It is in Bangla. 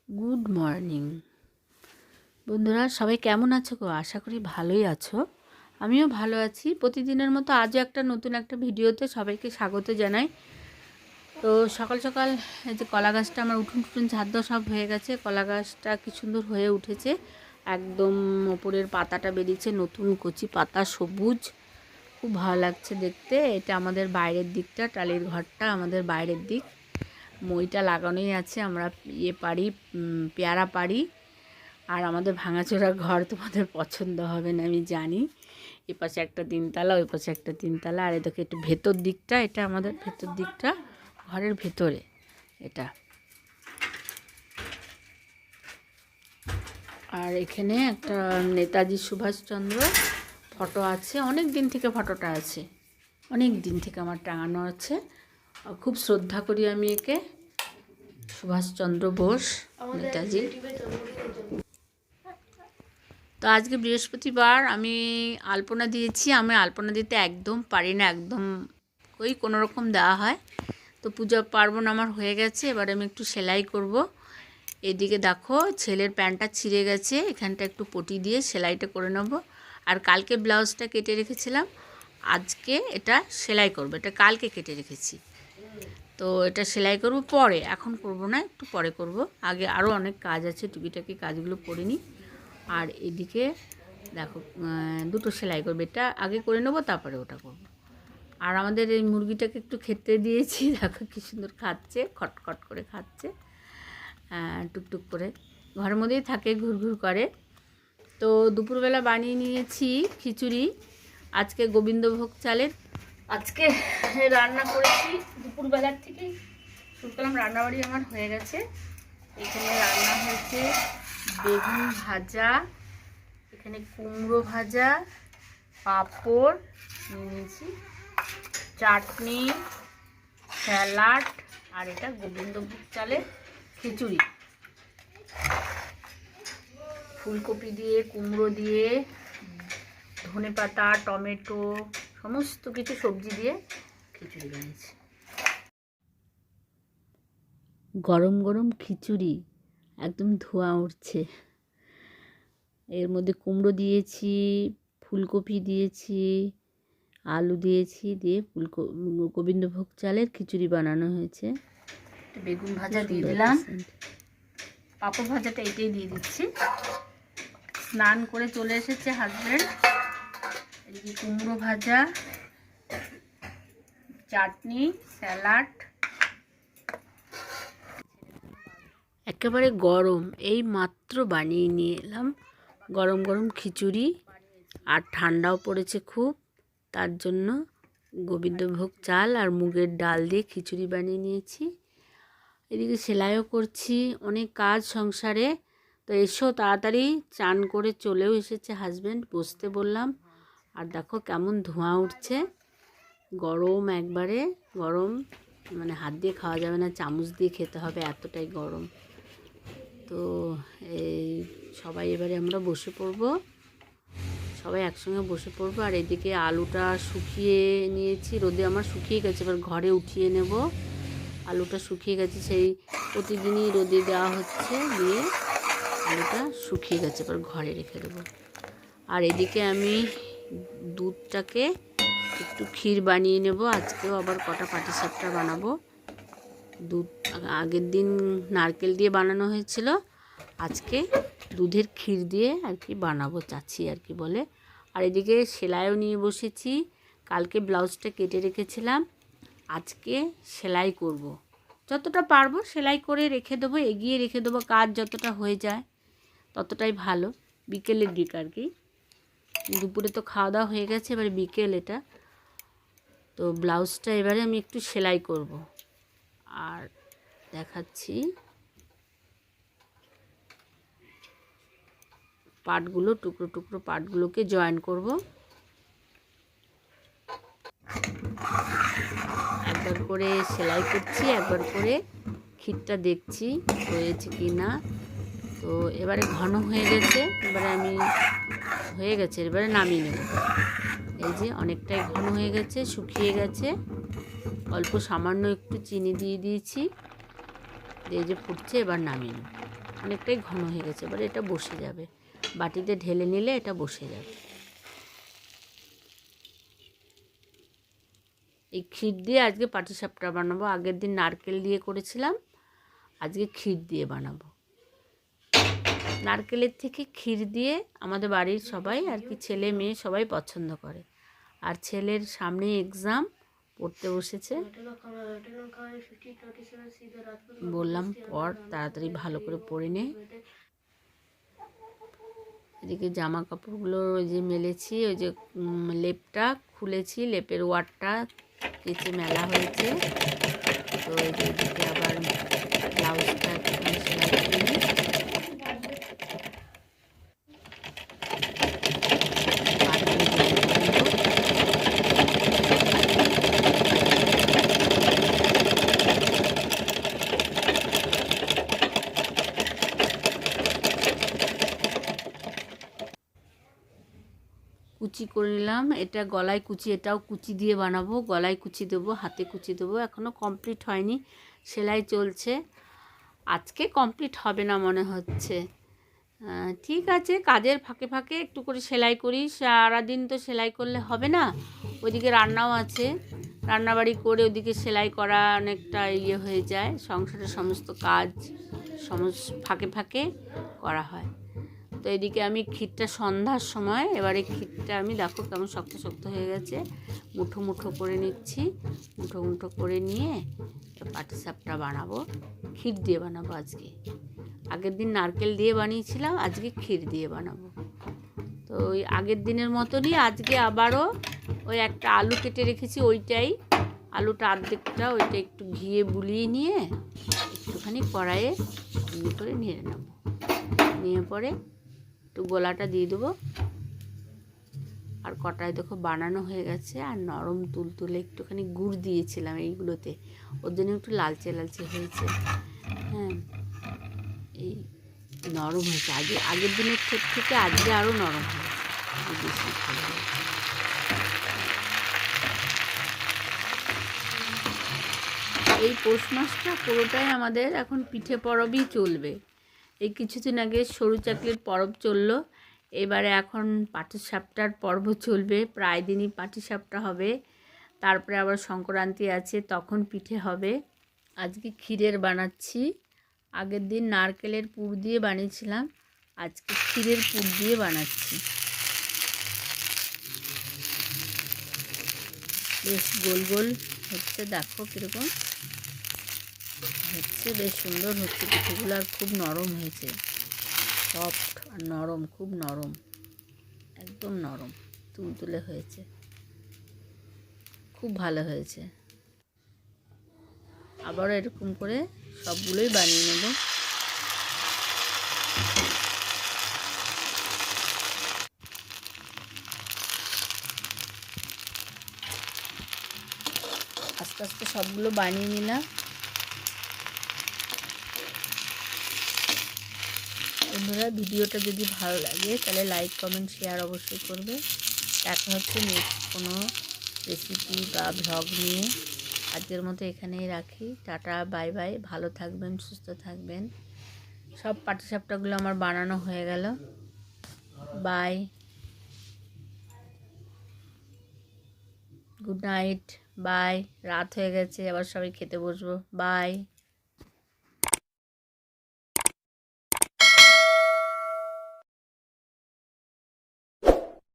গুড মর্নিং বন্ধুরা, সবাই কেমন আছো গো? আশা করি ভালোই আছো। আমিও ভালো আছি। প্রতিদিনের মতো আজও একটা নতুন একটা ভিডিওতে সবাইকে স্বাগত জানাই। তো সকাল সকাল এই যে কলা গাছটা আমার উঠুন টুঠুন ঝাড় দেওয়া সব হয়ে গেছে। কলা গাছটা কি সুন্দর হয়ে উঠেছে, একদম ওপরের পাতাটা বেরিয়েছে, নতুন কচি পাতা, সবুজ, খুব ভালো লাগছে দেখতে। এটা আমাদের বাইরের দিকটা, টালির ঘরটা আমাদের বাইরের দিক। মইটা লাগানোই আছে, আমরা পারি, পেয়ারা পারি। আর আমাদের ভাঙাচোরা ঘর তোমাদের পছন্দ হবে না আমি জানি। এ পাশে একটা তিনতলা, ওই পাশে একটা তিনতলা, আর এদিকে একটু ভেতর দিকটা, এটা আমাদের ভেতর দিকটা, ঘরের ভেতরে এটা। আর এখানে একটা নেতাজি সুভাষচন্দ্র ফটো আছে, অনেক দিন থেকে ফটোটা আছে, অনেক দিন থেকে আমার টাঙানো আছে। খুব শ্রদ্ধা করি আমি একে, সুভাষচন্দ্র বোস নেতাজি। তো আজকে বৃহস্পতিবার, আমি আলপনা দিয়েছি। আমি আলপনা দিতে একদম পারি না, একদম ওই কোনো রকম দেওয়া হয়। তো পূজা পার্বণ আমার হয়ে গেছে, এবার আমি একটু সেলাই করব। এদিকে দেখো ছেলের প্যান্টটা ছিঁড়ে গেছে, এখানটা একটু পটি দিয়ে সেলাইটা করে নেব। আর কালকে ব্লাউজটা কেটে রেখেছিলাম, আজকে এটা সেলাই করব। এটা কালকে কেটে রেখেছি, তো এটা সেলাই করব পরে, এখন করব না, একটু পরে করব। আগে আরও অনেক কাজ আছে, টুকিটাকি কাজগুলো করে নিই। আর এদিকে দেখো দুটো সেলাই করবে, এটা আগে করে নেবো, তারপরে ওটা করব। আর আমাদের এই মুরগিটাকে একটু খেতে দিয়েছি, দেখো কী সুন্দর খাচ্ছে, খটখট করে খাচ্ছে, টুকটুক করে, ঘরের মধ্যেই থাকে, ঘুরঘুর করে। তো দুপুরবেলা বানিয়ে নিয়েছি খিচুড়ি, আজকে গোবিন্দভোগ চালের। আজকে রান্না করেছি দুপুরবেলার থেকেই শুরু করলাম, রান্নাবাড়ি আমার হয়ে গেছে। এখানে রান্না হয়েছে বেগুন ভাজা, এখানে কুমড়ো ভাজা, পাঁপড় নিয়েছি, চাটনি, স্যালাড, আর এটা গোবিন্দভোগ চালের খিচুড়ি। ফুলকপি দিয়ে, কুমড়ো দিয়ে, ধনেপাতা, টমেটো, সমস্ত কিছু সবজি দিয়ে খিচুড়ি বানিয়েছি। গরম গরম খিচুড়ি, একদম ধোঁয়া উঠছে। এর মধ্যে কুমড়ো দিয়েছি, ফুলকপি দিয়েছি, আলু দিয়েছি, দিয়ে গোবিন্দভোগ চালের খিচুড়ি বানানো হয়েছে। বেগুন ভাজা দিয়ে দিলাম, পাঁপড় ভাজাটা এটাই দিয়ে দিচ্ছি। স্নান করে চলে এসেছে হাজব্যান্ড। এদিকে কুমড়ো ভাজা, চাটনি, স্যালাড, একেবারে গরম, এই মাত্র বানিয়ে নিয়ে এলাম গরম গরম খিচুড়ি। আর ঠান্ডাও পড়েছে খুব, তার জন্য গোবিন্দভোগ চাল আর মুগের ডাল দিয়ে খিচুড়ি বানিয়ে নিয়েছি। এদিকে সেলাইও করছি, অনেক কাজ সংসারে। তো এসো তাড়াতাড়ি, চান করে চলেও এসেছে হাজব্যান্ড, বসতে বললাম। আর দেখো কেমন ধোঁয়া উঠছে, গরম, একবারে গরম, মানে হাত দিয়ে খাওয়া যাবে না, চামচ দিয়ে খেতে হবে, এতটাই গরম। তো এই সবাই এবারে আমরা বসে পড়বো, সবাই একসঙ্গে বসে পড়বো। আর এদিকে আলুটা শুকিয়ে নিয়েছি, রোদে আমার শুকিয়ে গেছে, এবার ঘরে উঠিয়ে নেব। আলুটা শুকিয়ে গেছে, সেই প্রতিদিনই রোদে দেওয়া হচ্ছে, দিয়ে আলুটা শুকিয়ে গেছে, এবার ঘরে রেখে দেবো। আর এদিকে আমি দুধটাকে একটু ক্ষীর বানিয়ে নেব, আজকেও আবার কটা পাটিসাপটা বানাবো। দুধ আগের দিন নারকেল দিয়ে বানানো হয়েছিল, আজকে দুধের ক্ষীর দিয়ে আর কি বানাবো, চাচ্ছি আর কি বলে। আর এদিকে সেলাইও নিয়ে বসেছি, কালকে ব্লাউজটা কেটে রেখেছিলাম, আজকে সেলাই করব। যতটা পারবো সেলাই করে রেখে দেবো, এগিয়ে রেখে দেবো, কাজ যতটা হয়ে যায় ততটাই ভালো। বিকেলের দিক আর কি, দুপুরে তো খাওয়া দাওয়া হয়ে গেছে, এবারে বিকেল এটা। তো ব্লাউজটা এবারে আমি একটু সেলাই করব, আর দেখাচ্ছি পাটগুলো, টুকরো টুকরো পাটগুলোকে জয়েন করব। একবার করে সেলাই করছি, একবার করে ক্ষীরটা দেখছি হয়েছে কি না। তো এবারে ঘন হয়ে গেছে, এবারে আমি হয়ে গেছে, এবারে নামিয়ে নেব। এই যে অনেকটাই ঘন হয়ে গেছে, শুকিয়ে গেছে, অল্প সামান্য একটু চিনি দিয়ে দিয়েছি, এই যে ফুটছে, এবার নামিয়ে নেব। অনেকটাই ঘন হয়ে গেছে, এবার এটা বসে যাবে, বাটিতে ঢেলে নিলে এটা বসে যাবে। এই ক্ষীর দিয়ে আজকে পাটিসাপটা বানাবো। আগের দিন নারকেল দিয়ে করেছিলাম, আজকে ক্ষীর দিয়ে বানাবো। নারকেলের থেকে ক্ষীর দিয়ে আমাদের বাড়ির সবাই আর কি, ছেলে মেয়ে সবাই পছন্দ করে। আর ছেলের সামনে এক্সাম, পড়তে বসেছে। বললাম পড়, তাড়াতাড়ি ভালো করে পড়ে নে। এদিকে জামা কাপড়গুলো ওই যে মেলেছি, ওই যে লেপটা খুলেছি, লেপের ওয়ারটা কেচে মেলা হয়েছে। তো এদিকে আবার ব্লাউজটা একটুখানি সেলাই করে নিই। কুচি করে নিলাম, এটা গলায় কুচি, এটাও কুচি দিয়ে বানাবো। গলায় কুচি দেবো, হাতে কুচি দেবো, এখনও কমপ্লিট হয়নি, সেলাই চলছে। আজকে কমপ্লিট হবে না মনে হচ্ছে। ঠিক আছে, কাজের ফাঁকে ফাঁকে একটু করে সেলাই করি, সারাদিন তো সেলাই করলে হবে না। ওইদিকে রান্নাও আছে, রান্নাবাড়ি করে ওদিকে সেলাই করা অনেকটা হয়ে যায়। সংসারের সমস্ত কাজ ফাঁকে ফাঁকে করা হয়। তো এদিকে আমি ক্ষীরটা সন্ধ্যার সময়, এবারে ক্ষীরটা আমি দেখো কেমন শক্ত শক্ত হয়ে গেছে, মুঠো মুঠো করে নিচ্ছি। মুঠো মুঠো করে নিয়ে পাটিসাপটা বানাবো, ক্ষীর দিয়ে বানাবো আজকে। আগের দিন নারকেল দিয়ে বানিয়েছিলাম, আজকে ক্ষীর দিয়ে বানাবো। তো ওই আগের দিনের মতনই আজকে আবারও ওই একটা আলু কেটে রেখেছি, ওইটাই আলুটা অর্ধেকটা, ওইটা একটু ঘিয়ে বুলিয়ে নিয়ে একটুখানি কড়াইয়ে করে নেড়ে নেব। নিয়ে পরে একটু গোলাটা দিয়ে দেবো। আর কটায় দেখো বানানো হয়ে গেছে, আর নরম তুলতুলে একটুখানি গুড় দিয়েছিলাম এইগুলোতে, ওর জন্য একটু লালচে লালচে হয়েছে। হ্যাঁ, এই নরম হয়েছে, আগের দিনের থেকে আজকে আরও নরম হয়েছে, বেশি ভালো হয়েছে। এই পৌষ মাসটা পুরোটাই আমাদের এখন পিঠে পরবই চলবে। এই কিছুদিন আগে সরু চাকলির পরব চললো, এবারে এখন পাটিসাপটার পর্ব চলবে, প্রায় দিনই পাটিসাপটা হবে। তারপরে আবার সংক্রান্তি আছে, তখন পিঠে হবে। আজকে ক্ষীরের বানাচ্ছি, আগের দিন নারকেলের পুর দিয়ে বানিয়েছিলাম, আজকে ক্ষীরের পুর দিয়ে বানাচ্ছি। বেশ গোল গোল হচ্ছে, দেখো কীরকম হচ্ছে, বেশ সুন্দর হচ্ছে পিঠেগুলো, আর খুব নরম হয়েছে, সফট আর নরম, খুব নরম, একদম নরম তুলতুলে হয়েছে, খুব ভালো হয়েছে। আবারও এরকম করে সবগুলোই বানিয়ে নেব। আস্তে আস্তে সবগুলো বানিয়ে নিলাম। বন্ধুরা, ভিডিওটা যদি ভালো লাগে তাহলে লাইক কমেন্ট শেয়ার অবশ্যই করবে। দেখা হচ্ছে নেক্সট কোনো রেসিপি বা ভ্লগ নিয়ে। আজকের মতো এখানেই রাখি, টাটা, বাই বাই, ভালো থাকবেন, সুস্থ থাকবেন। সব পাটিসাপটাগুলো আমার বানানো হয়ে গেল, বাই, গুড নাইট, বাই। রাত হয়ে গেছে, আবার সবাই খেতে বসবো, বাই।